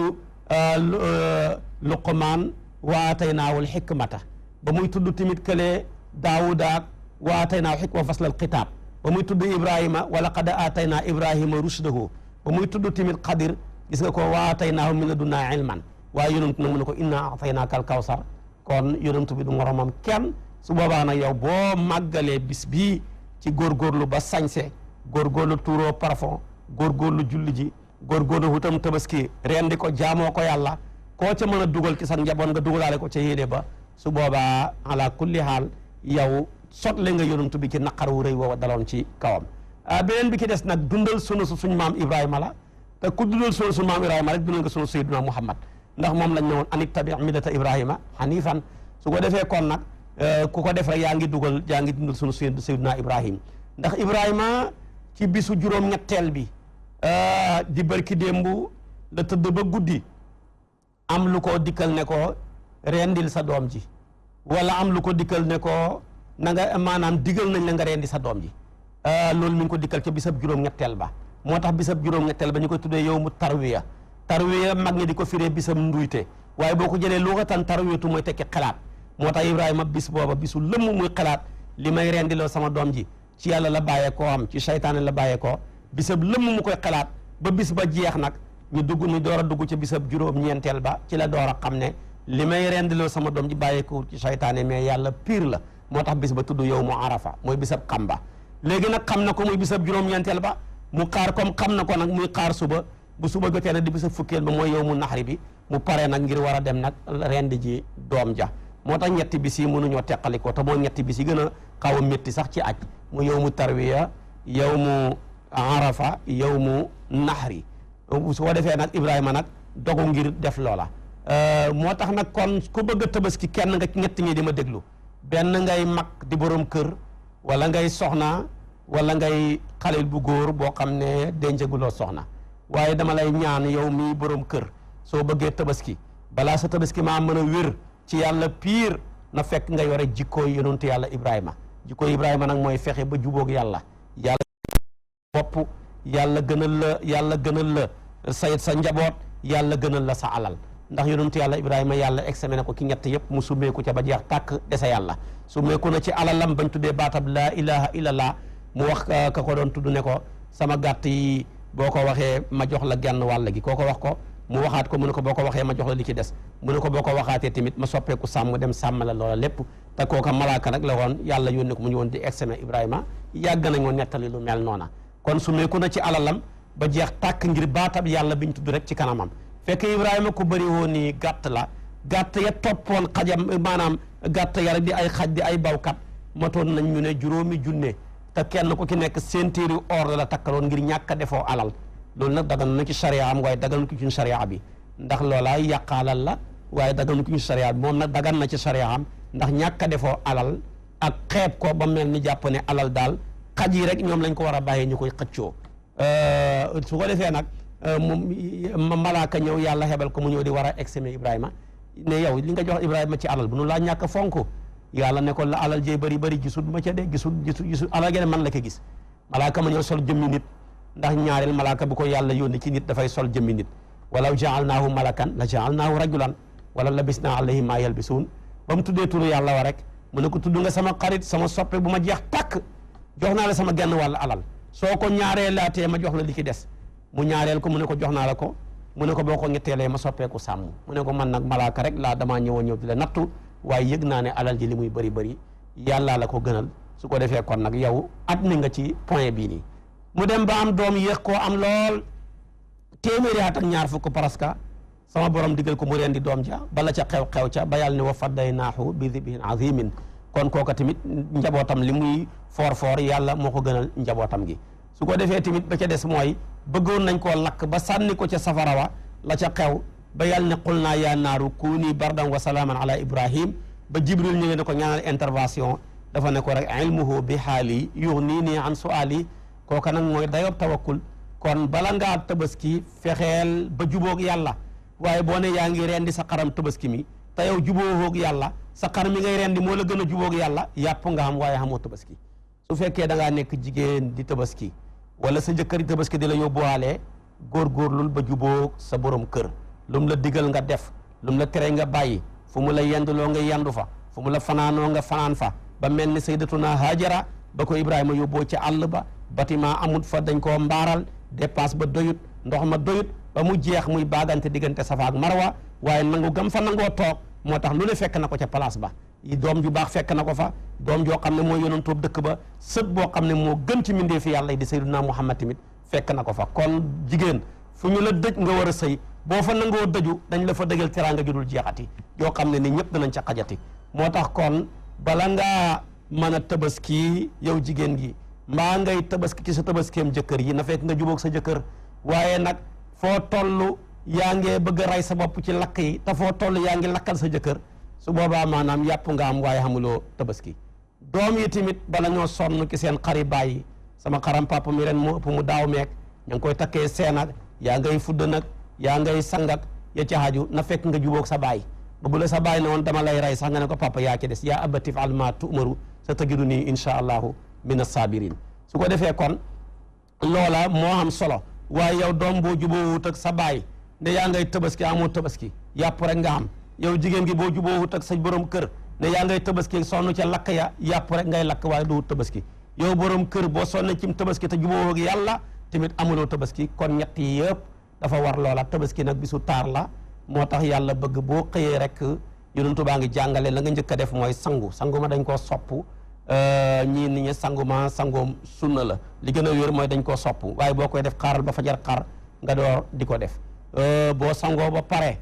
Luqmaan wa ataynaawul xikmata ba muy tudd tamit kële Daawuda wa ataynaahu xikma faslal xitaab ba muy tudd Ibrahima wa laqad ataynaa Ibrahima rushdahu ba muy tudd tamit Xadir gis nga ko wa ataynaahu min ladunnaa ilman waaye yonent nag mu ne ko inna ataynaaka al kawsar kon yonent bi du moromam kenn su boobaa nag yow boo màggalee bis bii ci góorgóorlu ba sañse góorgóorlu tuuroo parfum góorgóorlu julli ji góorgóorlu wutam tabaski rendi ko jaamoo ko yàlla koo ca mën a dugal ci sa njaboot nga dugalaale ko ca yéene ba su boobaa ala kulli haal yow sotle nga yonent bi ci naqar wu rëy woowa daloon ci kawam beneen bi ki des nag dundal sunu suñ maam Ibrahima la te ku dundal sunu su maam Ibrahima rek dundal nga sunu sayyiduna Muhammad ndax moom lañ ne woon an ittabi millata Ibrahima hanifan su ko defee kon nag ku ko def rek yaa ngi dundal sunu sayyiduna Ibrahim ndax Ibrahima ci bisu juróom-ñetteel bi di barki démbu la tëdd ba guddi am lu ko dikkal ne ko rendil sa doom ji wala am lu ko dikkal ne ko na nga maanaam digal nañ la nga rendi sa doom ji loolu mi ngi ko dikkal ca bisab juróom-ñetteel ba moo tax bisab juróom-ñetteel ba ñu koy tuddee yow mu tarwiya mag ñi di ko firee bisab nduyte waaye boo ko jëlee lu ko tan tarwiyatu mooy tekki xalaat moo tax Ibrahima bis booba bisu lëmm muy xalaat li may rendiloo sama doom ji ci yàlla la bàyyee koo am ci saytaane la bàyyee koo bisab lëmm mu koy xalaat ba bis ba jeex nag ñu door a dugg ca bisab juróom-ñeenteel ba ci la door a xam ne li may rendiloo sama doom ji bàyyee ko ci saytaane mais yàlla pire la moo tax bis ba tudd yow mu arafa mooy bisab xam ba léegi nag xam na ko muy bisab juróom-ñeenteel ba mu xaar comme xam na ko nag muy xaar suba bu suba jotee nag di bisab fukkeel ba mooy yow mu naxari bi mu pare nag ngir war a dem nag rendi ji doom ja moo tax ñetti bis yi mënuñoo teqalikoo te moo ñetti bis yi gën a xaw a métti sax ci aj mu yow mu tarwiya yow mu arafa yow mu naxri su ko defee nag Ibrahima nag dogu ngir def loola moo tax nag kon ku bëgg a tabaski kenn nga ñett ñi di ma déglu benn ngay mag di borom kër wala ngay soxna wala ngay xalil bu góor boo xam ne dencaguloo soxna waaye dama lay ñaan yow mii borom kër soo bëggee tabaski balaa sa tabaski maa mën a wér ci yàlla piir na fekk nga yore jikkooy yonentu yàlla Ibrahima jikkooy Ibrahima nag mooy fexe ba jubóog yàlla bopp yàlla gënal la sa njaboot yàlla gënal la sa alal ndax yonentu yàlla Ibrahima yàlla examiné ko ki ñett yëpp mu summeeku ca ba jeex tàkk dese yàlla summeeku na ci alalam bañ tuddee baatab laa ilaha illallah mu wax ka ko doon tudd ne ko sama gàtt yi boo ko waxee ma jox la genn wàll gi koo ko wax ko mu waxaat ko mu ne ko boo ko waxee ma jox la li ci des mu ne ko boo ko waxaatee tamit ma soppeeku sàmm dem sàmm la loola lépp te kooka malaaka rek la woon yàlla yónni ko mu ñëwoon di examen Ibrahima yàgg nañoo nettali lu mel noona kon su meeku na ci alalam ba jeex tàkk ngir baatab yàlla biñ tudd rek ci kanamam fekk Ibrahima ku bëri woon ni gàtt la gàtt ya toppoon xajam maanaam gàtt ya rek di ay xaj di ay bawkat matoon nañ ñu ne 5 junne te kenn ku ki nekk ceinture or la takkaloon ngir ñàkk a defoo alal loolu nag dagan na ci charia am waaye dagan ko ci charia bi ndax loolaay yàqaalal la waaye dagan ko ci charia bi moom nag dagan na ci charia am ndax ñàkk a defoo alal ak xeeb ko ba mel ni jàpp ne alal daal xaj yi rek ñoom lañ ko war a bàyyee ñu koy xëccoo su ko defee nag moom malaaka ñëw yàlla xebal ko mu ñëw di war a examen Ibrahima ne yow li nga jox Ibrahima ci alal bu nu laa ñàkk fonk yàlla ne ko la alal jee bëri gisul ma ca de gisul alal gene man la ko gis malaaka ma ñëw sol jëmmi nit ndax ñaareel malaaka bu ko yàlla yónni ci nit dafay sol jëmmi nit walaw jaalnaahu malakan la jaalnaahu rajulan wala labisnaa alayhim maa yalbisuun ba mu tuddee turu yàlla wa rek mu ne ko tudd nga sama xarit sama soppe bu ma jeex tàkk jox naa la sama genn wàll alal soo ko ñaareelaatee ma jox la li ki des mu ñaareel ko mu ne ko jox naa la ko mu ne ko boo ko ñetteelee ma soppeeku sàmm mu ne ko man nag malaaka rek laa damaa ñëw di la nattu waaye yëg naa ne alal ji li muy bëri yàllaa la ko gënal su ko defee kon nag yow at mi nga ci point bii nii mu dem ba am doom yéex koo am lool téeméeri at ak ñaar fukk presque sama borom digal ko mu rendi doom ja bala ca xew ca ba yàlla ne wa faddaynaahu bi dibhin azimin kon kooka tamit njabootam li muy foor yàlla moo ko gënal njabootam gi su ko defee tamit ba ca des mooy bëggoon nañ koo lakk ba sànni ko ca safara wa la ca xew ba yàlla ne qul naa yaa naaru kuuni bardan wa salaaman ala ibrahim ba jibril ñëwee ne ko ñaanal intervention dafa ne ko rek ilmuhu bi xaali yugnini an suali kooka nag mooy dayob tawakkul kon bala ngaa tabaski fexeel ba jubóog yàlla waaye boo ne yaa ngi rendi sa xaram tabaski mi te yow jubóohoog yàlla sa xar mi ngay rendi moo la gën a jubóog yàlla yàpp nga xam waaye xamoo tabaski su fekkee da ngaa nekk jigéen di tabaski wala sa jëkkër di tabaski di la yóbbuwaale góorgóorlul ba jubóog sa borom kër lu mu la digal nga def lu mu la tere nga bàyyi fu mu la yenduloo nga yendu fa fu mu la fanaanoo nga fanaan fa ba mel ni sayyidatuna Haajara ba ko Ibrahima yóbboo ci àll ba bâtiment amut fa dañ koo mbaaral dépense ba doyut ndox ma doyut ba mu jeex muy baagante diggante Safa ak Marwa waaye nangu gam fa nangoo toog moo tax lu ne fekk na ko ca place ba doom ju baax fekk na ko fa doom joo xam ne mooy yonentoo dëkk ba sët boo xam ne moo gën ci mbindee fi yàlla di sayyiduna Muhammad tamit fekk na ko fa kon jigéen fu ñu la dëj nga war a sëy boo fa nangoo dëju dañ la fa dëgal teraanga ju dul jeexati yoo xam ne ni ñëpp danañ ca xajati moo tax kon bala ngaa mën a tabaski yow jigéen gi mbaa ngay tabaski ci sa tabaskeem jëkkër yi na fekk nga jubóog sa jëkkër waaye nag foo toll yaa ngi bëgg a rey sa bopp ci lakk yi te foo toll yaa ngi lakkal sa jëkkër su boobaa maanaam yàpp nga am waaye xamuloo tabaski doom yi tamit bala ñoo sonn ci seen xari bàyyi sama xaram papa mi ren moo ëpp mu daaw meek ña ngi koy takkee seen ak yaa ngay fudd nag yaa ngay sangak ya ca haju na fekk nga jubóog sa baay ba bu la sa baay ne woon dama lay rey sax nga ne ko papa yaa ci des yaa abati fa'al maa tu'maru sa tajidu nii insha allahu min as-sabirin su ko defee kon loola moo am solo waaye yow doom boo jubóowut ak sa baay ne yaa ngay tabaski amoo tabaski yàpp rek nga am yow jigéen gi boo jubóowut ak sa borom kër ne yaa ngay tabaski sonn ca lakk ya yàpp rek ngay lakk waaye doo tabaski yow borom kër boo sonne cim tabaski te jubóowoo ak yàlla tamit amuloo tabaski kon ñett yi yëpp dafa war loola tabaski nag bisu taar la moo tax yàlla bëgg boo xëyee rek yonentu baa ngi jàngale la nga njëkk a def mooy sangu ma dañ koo sopp ñii nit ñi sangoom sunna la li gën a wér mooy dañ koo sopp waaye boo koy def xaaral ba fajar xar nga door di ko def boo sangoo ba pare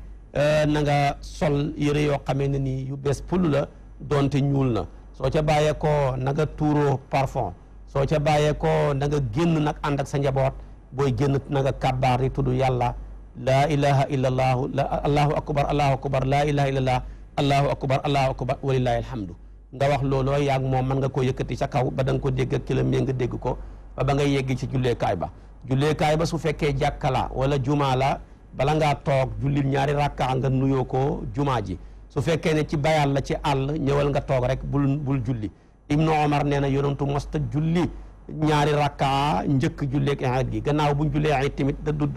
na nga sol yëre yoo xamee ne nii yu bees pull la doonte ñuul na soo ca bàyyee ko na nga tuuroo parfum soo ca bàyyee ko na nga génn nag ànd ak sa njaboot booy génn na nga kàbbaar di tudd yàlla laa ilaha illa allahu allahu akbar laa ilaha illa allah allahu akbar walillahi alhamdu nga wax looloo yaag moom mën nga koo yëkkati ca kaw ba da nga ko dégg ak kilo nga dégg ko ba ngay yegg ci julleekaay ba su fekkee jàkka la wala jumaa la bala ngaa toog jullil ñaari rakka nga nuyoo ko jumaa ji su fekkee ne ci bayal la ci àll ñëwal nga toog rek bul julli Ibnu Omar nee na yonentu mosta julli ñaari rakka njëkk julleeg iid gi gannaaw buñ jullee iid tamit da du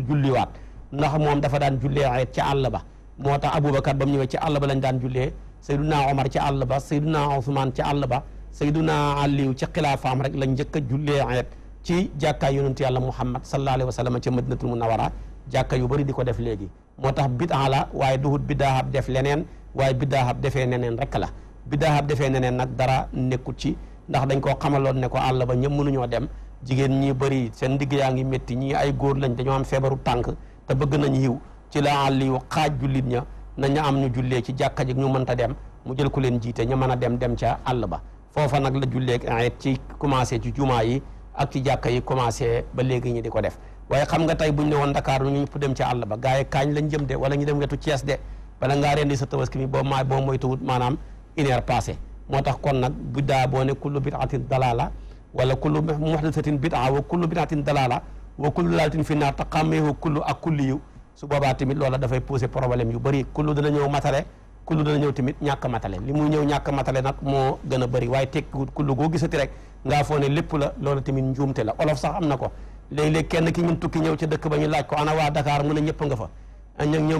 julliwaat ndax moom dafa daan jullee iid ci àll ba moo tax Aboubacar ba mu ñëwee ci àll ba lañ daan jullee Seyduna Omar ci àll ba Seyduna Ousmane ci àll ba Seyduna Aliou ci xilaafaam rek lañ njëkk a jullee iid ci jàkkaay yonentu yàlla Muhammad sallallahu alayhi wa sallam ca Madinatul Munawwara jàkka yu bëri di ko def léegi moo tax bidaa la waaye duhut bidaahab def leneen waaye bidaahab defee neneen rek la bi Dahab defee neneen nag dara nekkut ci ndax dañ koo xamaloon ne ko àll ba ñëpp mënuñoo dem jigéen ñi bëri seen ndigg yaa ngi métti ñii ay góor lañ dañoo am feebaru tànk te bëgg nañ yiw ci la àlliyu xaaj jullit ña nañu am ñu jullee ci jàkka ji ñu mënta dem mu jël ku leen jiite ñu mën a dem ca àll ba foofa nag la julleeg ayet ci commencé ci jumaa yi ak ci jàkka yi commencé ba léegi ñi di ko def waaye xam nga tey buñ ne woon Dakar ñu ñëpp dem ca àll ba gars yi kaañ lañ jëm de wala ñu dem wetu Thiès de bala ngaa rendi sa tabaski mi boo moytuwut maanaam une heure passé moo tax kon nag biddaa boo ne kullu bid'atin dalala wala kullu muhdathatin bid'a wa kullu bid'atin dalala wa kullu dalalatin fi naar te xàmmeewu kullu ak kulli yu su boobaa tamit loola dafay poser problème yu bëri kullu dana ñëw matale kullu dana ñëw tamit ñàkk matale li muy ñëw ñàkk matale nag moo gën a bëri waaye tekkiwut kullu goo gisati rek ngaa foo ne lépp la loola tamit njuumte la olof sax am na ko léeg-léeg kenn ki ñun tukki ñëw ca dëkk ba ñu laaj ko ana waa Dakar mu ne ñëpp nga fa ñoom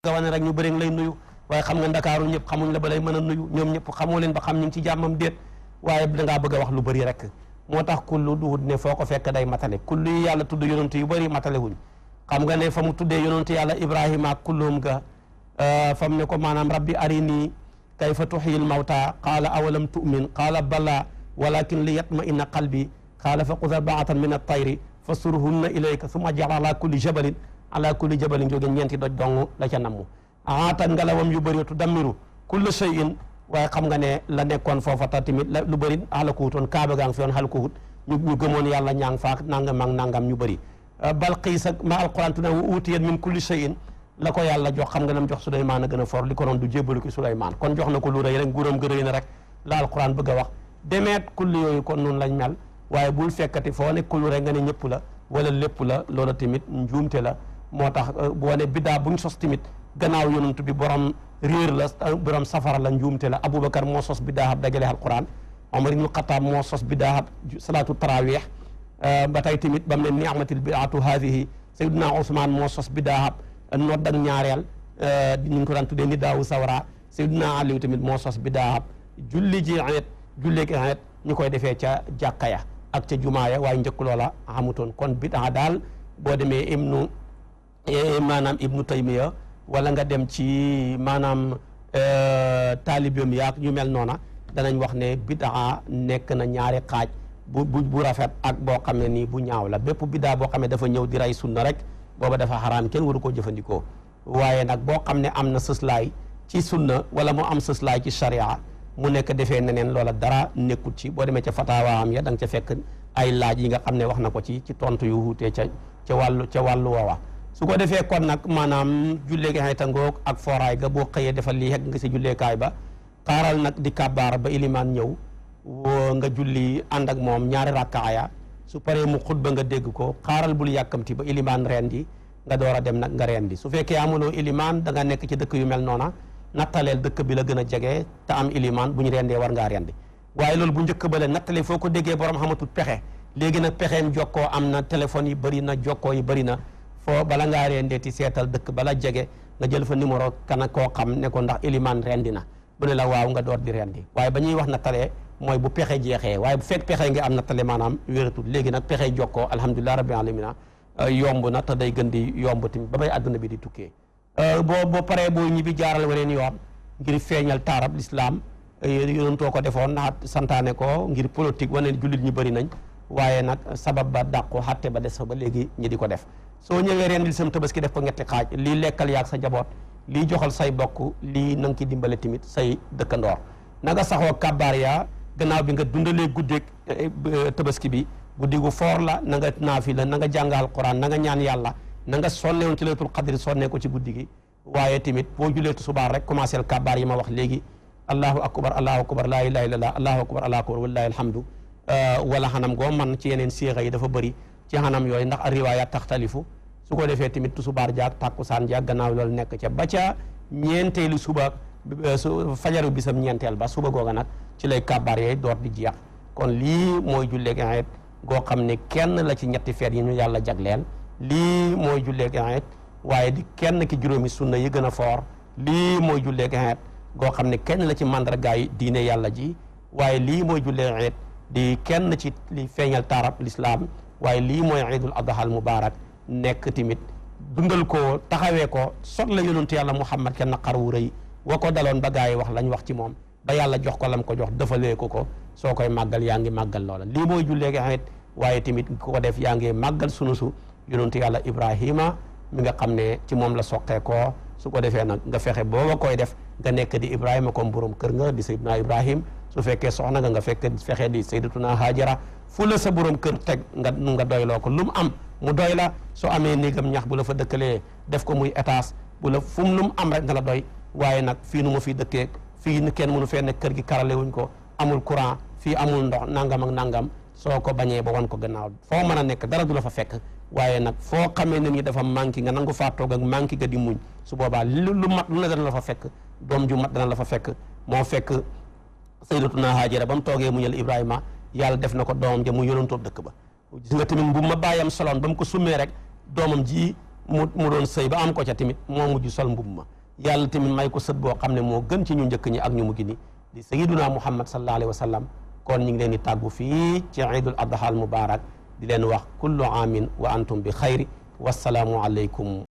nga wane rek ñu bëri lay nuyu waaye xam nga Ndakaaru ñëpp xamuñ la ba lay mën a nuyu ñoom ñëpp xamoo leen ba xam ñu ngi ci jàmmam déet waaye dangaa bëgg a wax lu bëri rek moo tax kullu duhut ne foo ko fekk day matale kullu yi yàlla tudd yonent yu bëri matale wuñ xam nga ne fa mu tuddee yonent yàlla Ibrahima ak kulluum ga fam ne ko maanaam rabbi arini kayfa tuhyil mawta qaala awalam tu'min qaala bala walakin li yatma inna qalbi qaala fa xud arbaatan min at-tayri fasurhunna ilayka summa ja'al ala kulli jabalin jóge ñeenti doj dong la ca namm aatan ngalawam yu bëri tu dammiru kulla shay'in waaye xam nga ne la nekkoon foofa ta tamit lu bëri xalakuutoon kaaba gaa ngi fi yoon xalakuut ñu gëmoon yàlla ñaa ngi faak nangam ak nangam ñu bëri Balqiis ak ma alquran tu ne wa uutiyat min kulli shay'in la ko yàlla jox xam nga nam jox Suleymaan a gën a for li ko doon du jébbalu ki Suleymaan kon jox na ko lu rëy rek nguuram ga rëy na rek la alquran bëgg a wax demeet kulli yooyu kon noonu lañ mel waaye bul fekkati foo ne kullu rek nga ne ñëpp la wala lépp la loola tamit njuumte la moo tax boo ne biddaa buñ sos tamit gannaaw yonent bi borom réer la borom safara la njuumte la Aboubacar moo sos biddaahab dajale alquran Omar ibnul Xataab moo sos biddaahab salaatu tarawih ba tey tamit ba mu ne ni'matil bidaatu haadihi Seydina Ousmane moo sos biddaahab nodd ak ñaareel ñu ngi ko daan tuddee ni daawu sawra Seydina Aliou tamit moo sos biddaahab julli ji eet julleegi eet ñu koy defee ca jàkka ya ak ca jumaa ya waaye njëkk loola xamutoon kon bidaa daal boo demee ibnu Taymiya wala nga dem ci maanaam taalibeem yaak ñu mel noona danañ wax ne bidaa nekk na ñaari xaaj bu rafet ak boo xam ne nii bu ñaaw la bépp bidaa boo xam ne dafa ñëw di rey sunna rek booba dafa xaraam kenn waru koo jëfandikoo waaye nag boo xam ne am na sëslaay ci sunna wala mu am sëslaay ci sharia mu nekk defee neneen loola dara nekkut ci boo demee ca fataawaam ya da nga ca fekk ay laaj yi nga xam ne wax na ko ci tontu yu wuutee ca wàllu woowa su ko defee kon nag maanaam julleegi xaytangoog ak fooraay ga boo xëyee defal lii xegg nga si julleekaay ba xaaral nag di kàbbaar ba ilimaan ñëw nga julli ànd ak moom ñaari rakkaaya su paree mu xutba nga dégg ko xaaral bul yàkkamti ba ilimaan rendi nga door a dem nag nga rendi su fekkee amuloo ilimaan da nga nekk ci dëkk yu mel noona nattaleel dëkk bi la gën a jege te am ilimaan bu ñu rendee war ngaa rendi waaye loolu bu njëkk ba la nattale foo ko déggee borom xamatut pexe léegi nag pexeem jokkoo am na téléphone yi bëri na jokkoo yi bëri na foo bala ngaa rendee ti seetal dëkk bala jege nga jël fa numéro kana koo xam ne ko ndax ilimaan rendi na bu ne la waaw nga door di rendi waaye ba ñuy wax nattale mooy bu pexe jeexee waaye bu fekk pexe nga am nattale maanaam wératul léegi nag pexe jokkoo alhamdulilah rabbil alamina yomb na te day gën di yomb tamit ba bay àdduna bi di tukkee boo paree boo ñibbi jaaral weneen yoon ngir feeñal taarab l'islam yonentoo ko defoon naat santaane ko ngir politique wane jullit ñu bëri nañ waaye nag sabab ba dàqu xatte ba des fa ba léegi ñi di ko def soo ñëwee rendil sam tabaski def ko ñetti xaaj lii lekkal yaag sa jaboot lii joxal say bokk lii na nga ki dimbale tamit say dëkkandoor na nga saxoo kabaar ya gannaaw bi nga dundalee guddeeg tabaski bi guddi gu foor la na nga naafila na nga jàng alquran na nga ñaan yàlla na nga sonnewoon ci laylatul qadri sonnee ko ci guddi gi waaye tamit boo julee tisbaar rek commencé kabaar yi ma wax léegi allahu akbar laa ilaha illallah allahu akbar wallahi alhamdu wala xanam goo man ci yeneen séexa yi dafa bëri ci xanam yooyu ndax riwaayaat taxtalifu su ko defee tamit tisbaar jaag tàkkusaan jaag gannaaw loolu nekk ca ba ca ñeenteelu suba fajaru bisam ñeenteel ba suba googa nag ci lay kabaar yooyu door di jeex kon lii mooy julleeg ayet goo xam ne kenn la ci ñetti feet yi ñu yàlla jagleel lii mooy julleeg ayet waaye di kenn ki juróomi sunna yi gën a foor lii mooy julleeg ayet goo xam ne kenn la ci mandargaay diine yàlla ji waaye lii mooy julleeg ayet di kenn ci li feeñal taarab l'islam waaye lii mooy iidul adha al mubarak nekk tamit dundal ko taxawee ko sot la yonentu yàlla muhammad kenn naqar wu rëy wa ko daloon ba gaa yi wax lañ wax ci moom ba yàlla jox ko lam ko jox defalee ko soo koy màggal yaa ngi màggal loola lii mooy jullee gi xamit waaye tamit ku ko def yaa ngi màggal sunusu yonentu yàlla Ibrahima mi nga xam ne ci moom la soqee koo su ko defee nag nga fexe booba koy def nga nekk di Ibrahima comme borom kër nga di Sayyiduna Ibrahim su fekkee soxna nga fexe di Sayyidatuna Hajara fu la sa borom kër teg nga doyloo ko lu mu am mu doy la soo amee néegam ñax bu la fa dëkkalee def ko muy étage bu la fu mu lu mu am rek nga la doy waaye nag fii nu ma fi dëkkee fii kenn mënu fee nekk kër gi karale wuñ ko amul courant fii amul ndox nangam ak nangam soo ko bañee ba wan ko gannaaw foo mën a nekk dara du la fa fekk waaye nag foo xamee ne ni dafa manqué nga nangu faa toog ak manqué ga di muñ su boobaa lu mat lu ne dana la fa fekk doom ju mat dana la fa fekk moo fekk Sayyidatuna Hajara ba mu toogee muñal Ibrahima yàlla def na ko doomam ja mu yonantoob dëkk ba gis nga tamit bu ma bàyyam soloon ba mu ko summee rek doomam ji mu doon sëy ba am ko ca tamit moo mujj sol mbubb ma yàlla tamit may ko sët boo xam ne moo gën ci ñu njëkk ñi ak ñu mujj ni di Sayyiduna Muhammad sallallahu alayhi wa sallam kon ñu ngi leen di tàggu fii ci Eidul Adha al Mubarak di leen wax kullu aamin wa antum bi xayri wassalaamu aleykum